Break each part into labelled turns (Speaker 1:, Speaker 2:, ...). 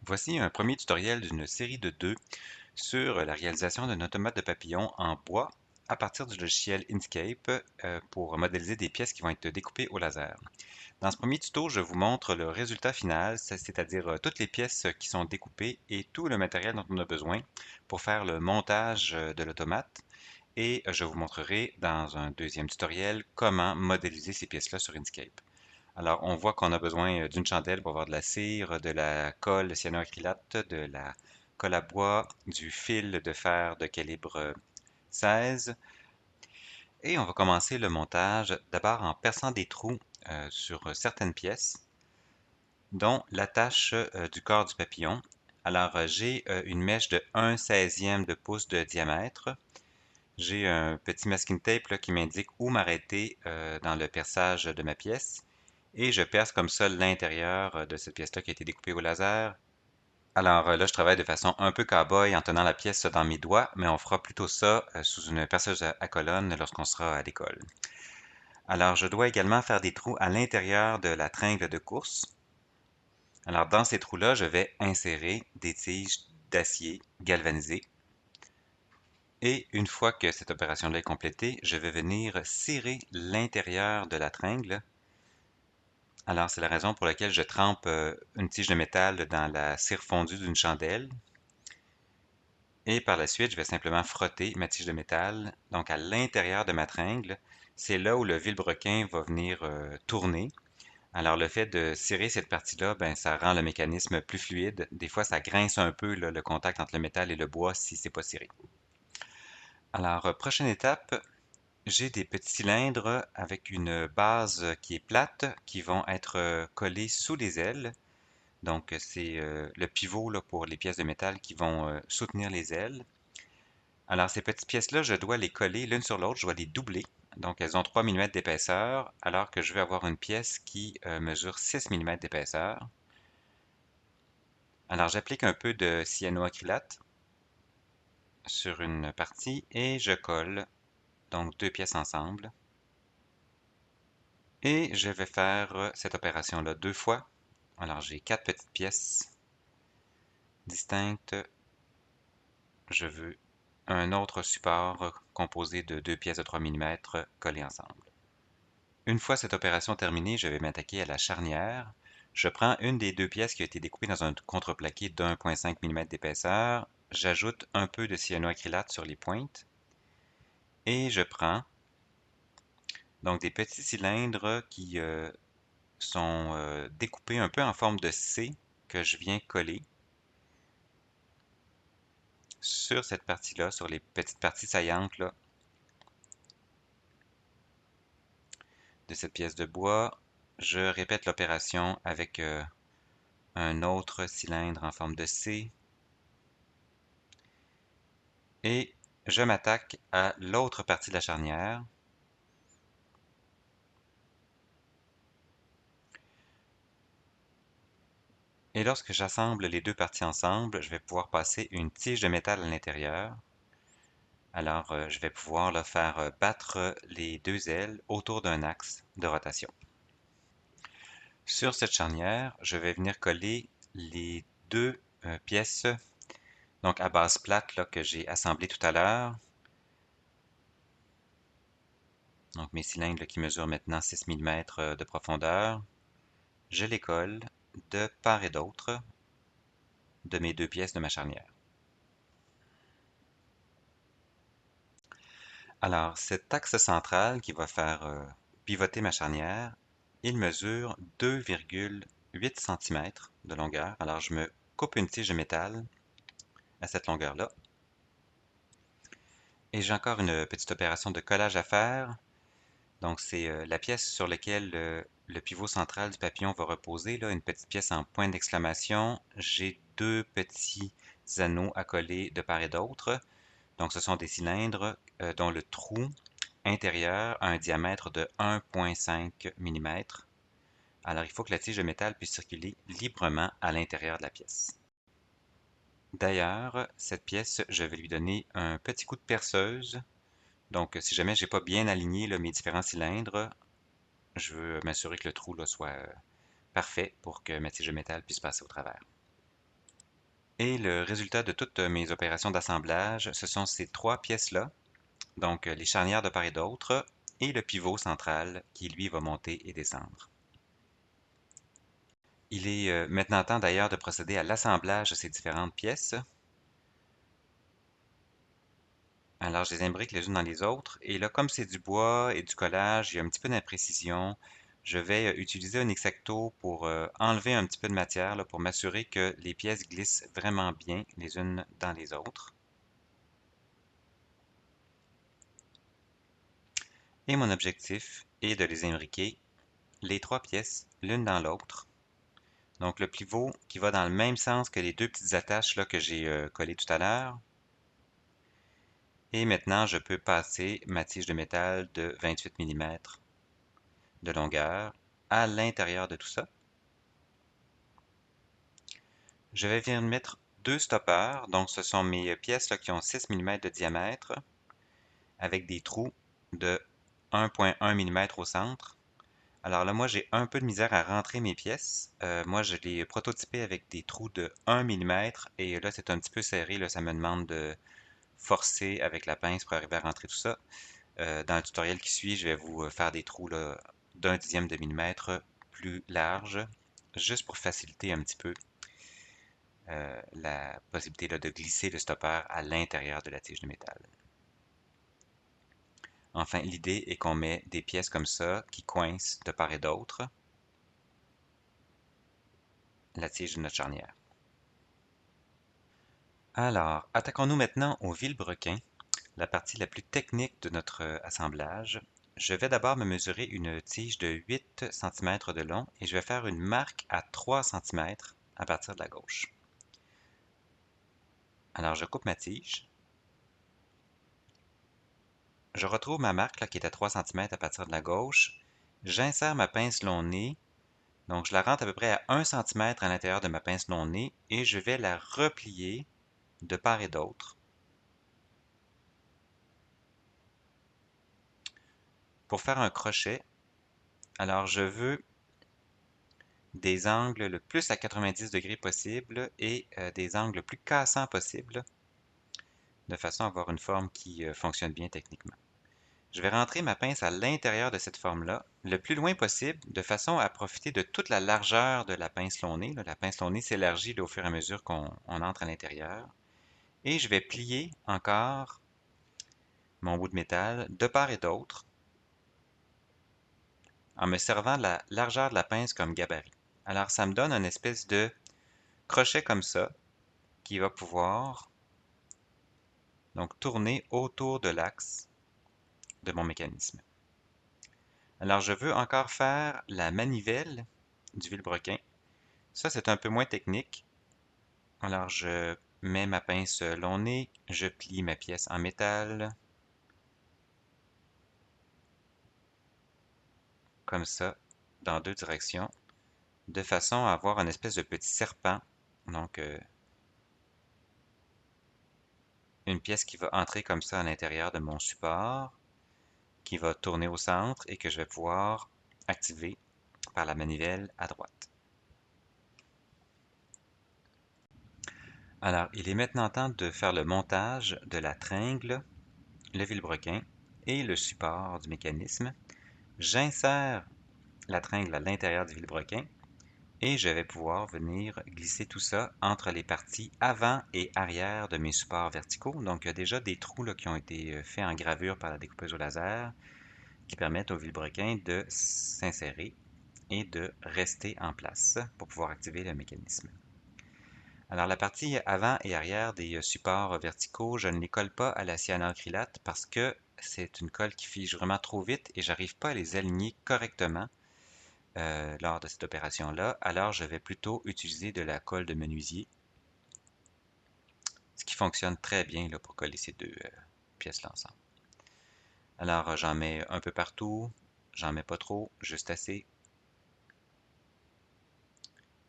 Speaker 1: Voici un premier tutoriel d'une série de deux sur la réalisation d'un automate de papillon en bois à partir du logiciel Inkscape pour modéliser des pièces qui vont être découpées au laser. Dans ce premier tuto, je vous montre le résultat final, c'est-à-dire toutes les pièces qui sont découpées et tout le matériel dont on a besoin pour faire le montage de l'automate. Et je vous montrerai dans un deuxième tutoriel comment modéliser ces pièces-là sur Inkscape. Alors, on voit qu'on a besoin d'une chandelle pour avoir de la cire, de la colle cyanoacrylate, de la colle à bois, du fil de fer de calibre 16. Et on va commencer le montage d'abord en perçant des trous sur certaines pièces, dont l'attache du corps du papillon. Alors, j'ai une mèche de 1/16e de pouce de diamètre. J'ai un petit masking tape là, qui m'indique où m'arrêter dans le perçage de ma pièce. Et je perce comme ça l'intérieur de cette pièce-là qui a été découpée au laser. Alors là, je travaille de façon un peu cow-boy en tenant la pièce dans mes doigts, mais on fera plutôt ça sous une perceuse à colonne lorsqu'on sera à l'école. Alors, je dois également faire des trous à l'intérieur de la tringle de course. Alors, dans ces trous-là, je vais insérer des tiges d'acier galvanisé. Et une fois que cette opération-là est complétée, je vais venir serrer l'intérieur de la tringle. Alors, c'est la raison pour laquelle je trempe une tige de métal dans la cire fondue d'une chandelle. Et par la suite, je vais simplement frotter ma tige de métal, donc à l'intérieur de ma tringle. C'est là où le vilebrequin va venir tourner. Alors, le fait de serrer cette partie-là, ben, ça rend le mécanisme plus fluide. Des fois, ça grince un peu là, le contact entre le métal et le bois si c'est pas serré. Alors, prochaine étape, j'ai des petits cylindres avec une base qui est plate qui vont être collés sous les ailes. Donc, c'est le pivot là, pour les pièces de métal qui vont soutenir les ailes. Alors, ces petites pièces-là, je dois les coller l'une sur l'autre, je dois les doubler. Donc, elles ont 3 mm d'épaisseur, alors que je vais avoir une pièce qui mesure 6 mm d'épaisseur. Alors, j'applique un peu de cyanoacrylate sur une partie et je colle donc deux pièces ensemble. Et je vais faire cette opération-là deux fois. Alors, j'ai quatre petites pièces distinctes. Je veux un autre support composé de deux pièces de 3 mm collées ensemble. Une fois cette opération terminée, je vais m'attaquer à la charnière. Je prends une des deux pièces qui a été découpée dans un contreplaqué d'1,5 mm d'épaisseur. J'ajoute un peu de cyanoacrylate sur les pointes. Et je prends donc des petits cylindres qui sont découpés un peu en forme de C que je viens coller sur cette partie-là, sur les petites parties saillantes là, de cette pièce de bois. Je répète l'opération avec un autre cylindre en forme de C et je m'attaque à l'autre partie de la charnière. Et lorsque j'assemble les deux parties ensemble, je vais pouvoir passer une tige de métal à l'intérieur. Alors, je vais pouvoir là, faire battre les deux ailes autour d'un axe de rotation. Sur cette charnière, je vais venir coller les deux pièces donc à base plate là, que j'ai assemblées tout à l'heure. Donc mes cylindres là, qui mesurent maintenant 6 mm de profondeur. Je les colle de part et d'autre de mes deux pièces de ma charnière. Alors, cet axe central qui va faire pivoter ma charnière, il mesure 2,8 cm de longueur. Alors, je me coupe une tige de métal à cette longueur-là. Et j'ai encore une petite opération de collage à faire. Donc, c'est la pièce sur laquelle le pivot central du papillon va reposer, là, une petite pièce en point d'exclamation. J'ai deux petits anneaux à coller de part et d'autre. Donc, ce sont des cylindres dont le trou intérieur a un diamètre de 1,5 mm. Alors, il faut que la tige de métal puisse circuler librement à l'intérieur de la pièce. D'ailleurs, cette pièce, je vais lui donner un petit coup de perceuse. Donc, si jamais je n'ai pas bien aligné là, mes différents cylindres, je veux m'assurer que le trou là, soit parfait pour que ma tige de métal puisse passer au travers. Et le résultat de toutes mes opérations d'assemblage, ce sont ces trois pièces-là, donc les charnières de part et d'autre, et le pivot central qui, lui, va monter et descendre. Il est maintenant temps d'ailleurs de procéder à l'assemblage de ces différentes pièces. Alors, je les imbrique les unes dans les autres. Et là, comme c'est du bois et du collage, il y a un petit peu d'imprécision. Je vais utiliser un X-Acto pour enlever un petit peu de matière là, pour m'assurer que les pièces glissent vraiment bien les unes dans les autres. Et mon objectif est de les imbriquer, les trois pièces, l'une dans l'autre. Donc le pivot qui va dans le même sens que les deux petites attaches là, que j'ai collées tout à l'heure. Et maintenant, je peux passer ma tige de métal de 28 mm de longueur à l'intérieur de tout ça. Je vais venir mettre deux stoppeurs, donc ce sont mes pièces là, qui ont 6 mm de diamètre avec des trous de 1,1 mm au centre. Alors là, moi, j'ai un peu de misère à rentrer mes pièces. Moi, je l'ai prototypé avec des trous de 1 mm et là, c'est un petit peu serré. Là, ça me demande de forcer avec la pince pour arriver à rentrer tout ça. Dans le tutoriel qui suit, je vais vous faire des trous d'un dixième de millimètre plus larges, juste pour faciliter un petit peu la possibilité là, de glisser le stopper à l'intérieur de la tige de métal. Enfin, l'idée est qu'on met des pièces comme ça qui coincent de part et d'autre la tige de notre charnière. Alors, attaquons-nous maintenant au vilebrequin, la partie la plus technique de notre assemblage. Je vais d'abord me mesurer une tige de 8 cm de long et je vais faire une marque à 3 cm à partir de la gauche. Alors, je coupe ma tige. Je retrouve ma marque là, qui est à 3 cm à partir de la gauche. J'insère ma pince long nez. Donc, je la rentre à peu près à 1 cm à l'intérieur de ma pince long nez et je vais la replier de part et d'autre pour faire un crochet. Alors, je veux des angles le plus à 90 degrés possible et des angles le plus cassants possible de façon à avoir une forme qui fonctionne bien techniquement. Je vais rentrer ma pince à l'intérieur de cette forme-là, le plus loin possible, de façon à profiter de toute la largeur de la pince long nez. La pince long nez s'élargit au fur et à mesure qu'on entre à l'intérieur. Et je vais plier encore mon bout de métal de part et d'autre en me servant de la largeur de la pince comme gabarit. Alors ça me donne une espèce de crochet comme ça qui va pouvoir donc tourner autour de l'axe de mon mécanisme. Alors je veux encore faire la manivelle du vilebrequin. Ça, c'est un peu moins technique. Alors je mets ma pince long nez, je plie ma pièce en métal, comme ça, dans deux directions, de façon à avoir une espèce de petit serpent. Donc une pièce qui va entrer comme ça à l'intérieur de mon support, qui va tourner au centre et que je vais pouvoir activer par la manivelle à droite. Alors, il est maintenant temps de faire le montage de la tringle, le vilebrequin et le support du mécanisme. J'insère la tringle à l'intérieur du vilebrequin et je vais pouvoir venir glisser tout ça entre les parties avant et arrière de mes supports verticaux. Donc, il y a déjà des trous là, qui ont été faits en gravure par la découpeuse au laser qui permettent au vilebrequin de s'insérer et de rester en place pour pouvoir activer le mécanisme. Alors la partie avant et arrière des supports verticaux, je ne les colle pas à la cyanocrylate parce que c'est une colle qui fige vraiment trop vite et j'arrive pas à les aligner correctement lors de cette opération-là. Alors je vais plutôt utiliser de la colle de menuisier, ce qui fonctionne très bien là, pour coller ces deux pièces-là ensemble. Alors j'en mets un peu partout, j'en mets pas trop, juste assez.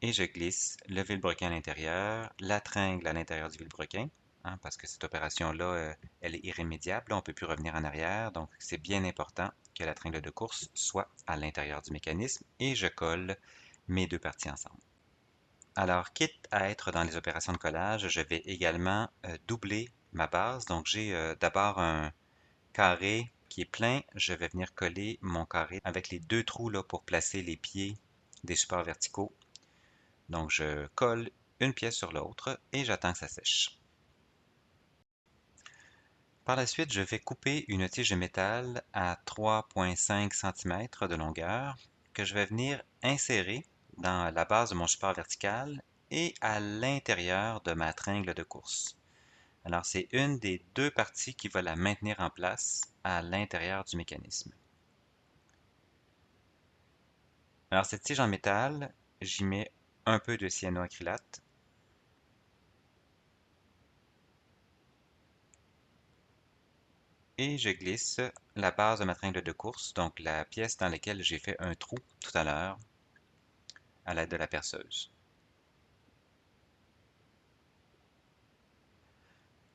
Speaker 1: Et je glisse le vilebrequin à l'intérieur, la tringle à l'intérieur du vilebrequin, hein, parce que cette opération-là, elle est irrémédiable, on ne peut plus revenir en arrière, donc c'est bien important que la tringle de course soit à l'intérieur du mécanisme et je colle mes deux parties ensemble. Alors, quitte à être dans les opérations de collage, je vais également doubler ma base. Donc, j'ai d'abord un carré qui est plein. Je vais venir coller mon carré avec les deux trous là, pour placer les pieds des supports verticaux. Donc, je colle une pièce sur l'autre et j'attends que ça sèche. Par la suite, je vais couper une tige de métal à 3,5 cm de longueur que je vais venir insérer dans la base de mon support vertical et à l'intérieur de ma tringle de course. Alors, c'est une des deux parties qui va la maintenir en place à l'intérieur du mécanisme. Alors, cette tige en métal, j'y mets un peu de cyanoacrylate. Et je glisse la base de ma tringle de course, donc la pièce dans laquelle j'ai fait un trou tout à l'heure, à l'aide de la perceuse.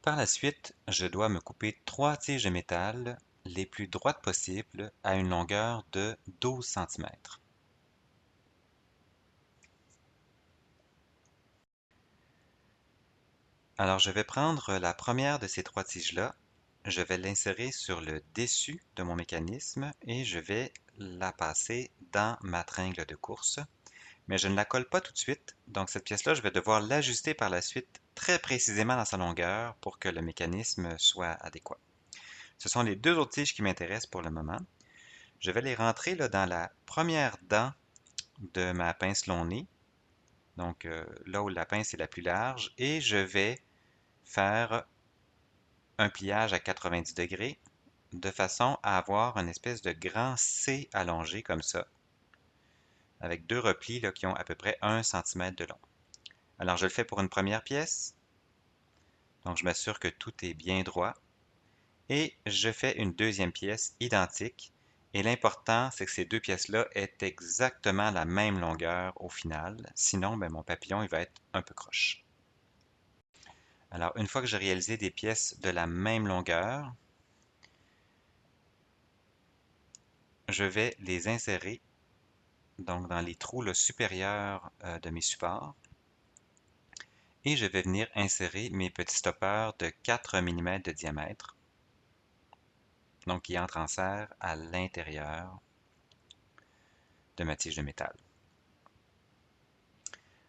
Speaker 1: Par la suite, je dois me couper 3 tiges de métal les plus droites possibles à une longueur de 12 cm. Alors je vais prendre la première de ces 3 tiges-là, je vais l'insérer sur le dessus de mon mécanisme et je vais la passer dans ma tringle de course. Mais je ne la colle pas tout de suite, donc cette pièce-là, je vais devoir l'ajuster par la suite très précisément dans sa longueur pour que le mécanisme soit adéquat. Ce sont les deux autres tiges qui m'intéressent pour le moment. Je vais les rentrer là, dans la première dent de ma pince long nez, donc là où la pince est la plus large, et je vais faire un pliage à 90 degrés de façon à avoir une espèce de grand C allongé comme ça, avec deux replis là, qui ont à peu près 1 cm de long. Alors je le fais pour une première pièce, donc je m'assure que tout est bien droit, et je fais une deuxième pièce identique, et l'important c'est que ces deux pièces-là aient exactement la même longueur au final, sinon ben, mon papillon il va être un peu croche. Alors une fois que j'ai réalisé des pièces de la même longueur, je vais les insérer donc dans les trous là, supérieurs de mes supports, et je vais venir insérer mes petits stoppeurs de 4 mm de diamètre, donc qui entrent en serre à l'intérieur de ma tige de métal.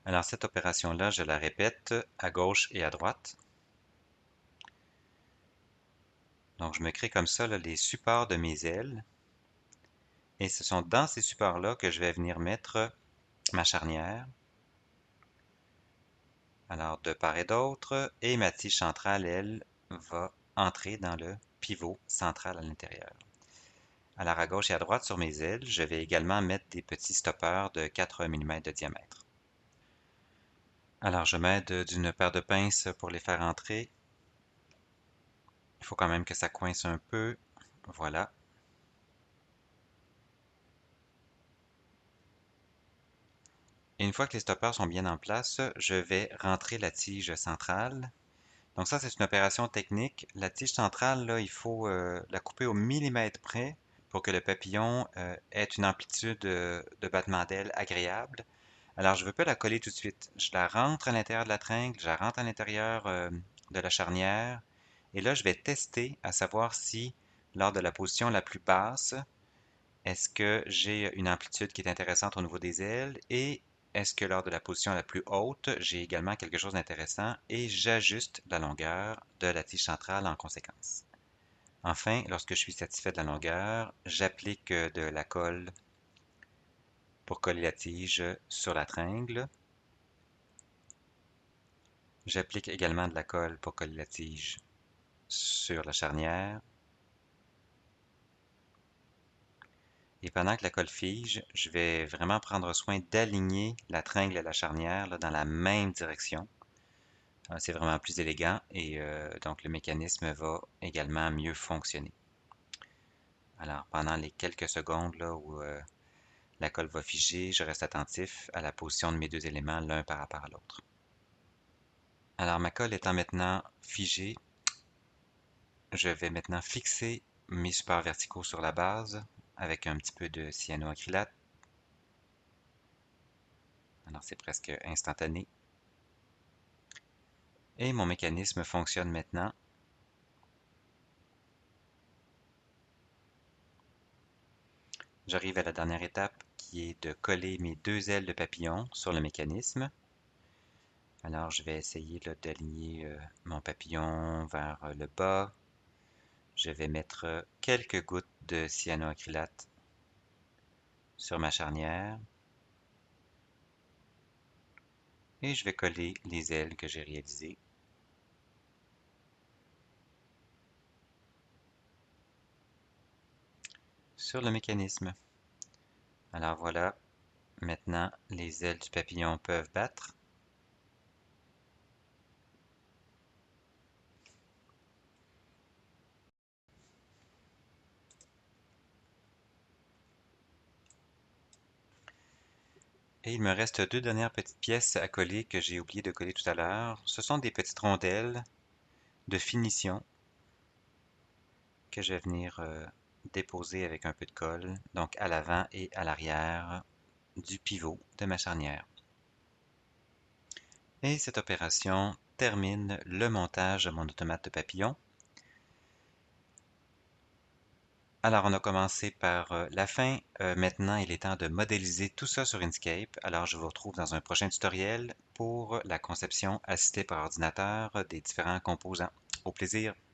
Speaker 1: Alors cette opération-là, je la répète à gauche et à droite. Donc je me crée comme ça là, les supports de mes ailes. Et ce sont dans ces supports-là que je vais venir mettre ma charnière. Alors de part et d'autre, et ma tige centrale, elle, va entrer dans le pivot central à l'intérieur. Alors à gauche et à droite sur mes ailes, je vais également mettre des petits stoppeurs de 4 mm de diamètre. Alors je m'aide d'une paire de pinces pour les faire entrer. Il faut quand même que ça coince un peu. Voilà. Et une fois que les stoppeurs sont bien en place, je vais rentrer la tige centrale. Donc ça, c'est une opération technique. La tige centrale, là, il faut la couper au millimètre près pour que le papillon ait une amplitude de battement d'aile agréable. Alors, je ne veux pas la coller tout de suite. Je la rentre à l'intérieur de la tringle, je la rentre à l'intérieur de la charnière. Et là, je vais tester à savoir si, lors de la position la plus basse, est-ce que j'ai une amplitude qui est intéressante au niveau des ailes et est-ce que lors de la position la plus haute, j'ai également quelque chose d'intéressant et j'ajuste la longueur de la tige centrale en conséquence. Enfin, lorsque je suis satisfait de la longueur, j'applique de la colle pour coller la tige sur la tringle. J'applique également de la colle pour coller la tige sur la charnière. Et pendant que la colle fige, je vais vraiment prendre soin d'aligner la tringle et la charnière là, dans la même direction. C'est vraiment plus élégant et donc le mécanisme va également mieux fonctionner. Alors pendant les quelques secondes là, où la colle va figer, je reste attentif à la position de mes deux éléments l'un par rapport à l'autre. Alors ma colle étant maintenant figée, je vais maintenant fixer mes supports verticaux sur la base avec un petit peu de cyanoacrylate. Alors c'est presque instantané. Et mon mécanisme fonctionne maintenant. J'arrive à la dernière étape qui est de coller mes deux ailes de papillon sur le mécanisme. Alors je vais essayer d'aligner mon papillon vers le bas. Je vais mettre quelques gouttes de cyanoacrylate sur ma charnière et je vais coller les ailes que j'ai réalisées. Sur le mécanisme. Alors voilà, maintenant les ailes du papillon peuvent battre. Et il me reste deux dernières petites pièces à coller que j'ai oublié de coller tout à l'heure. Ce sont des petites rondelles de finition que je vais venir déposer avec un peu de colle, donc à l'avant et à l'arrière du pivot de ma charnière. Et cette opération termine le montage de mon automate de papillon. Alors, on a commencé par la fin. Maintenant, il est temps de modéliser tout ça sur Inkscape. Alors, je vous retrouve dans un prochain tutoriel pour la conception assistée par ordinateur des différents composants. Au plaisir!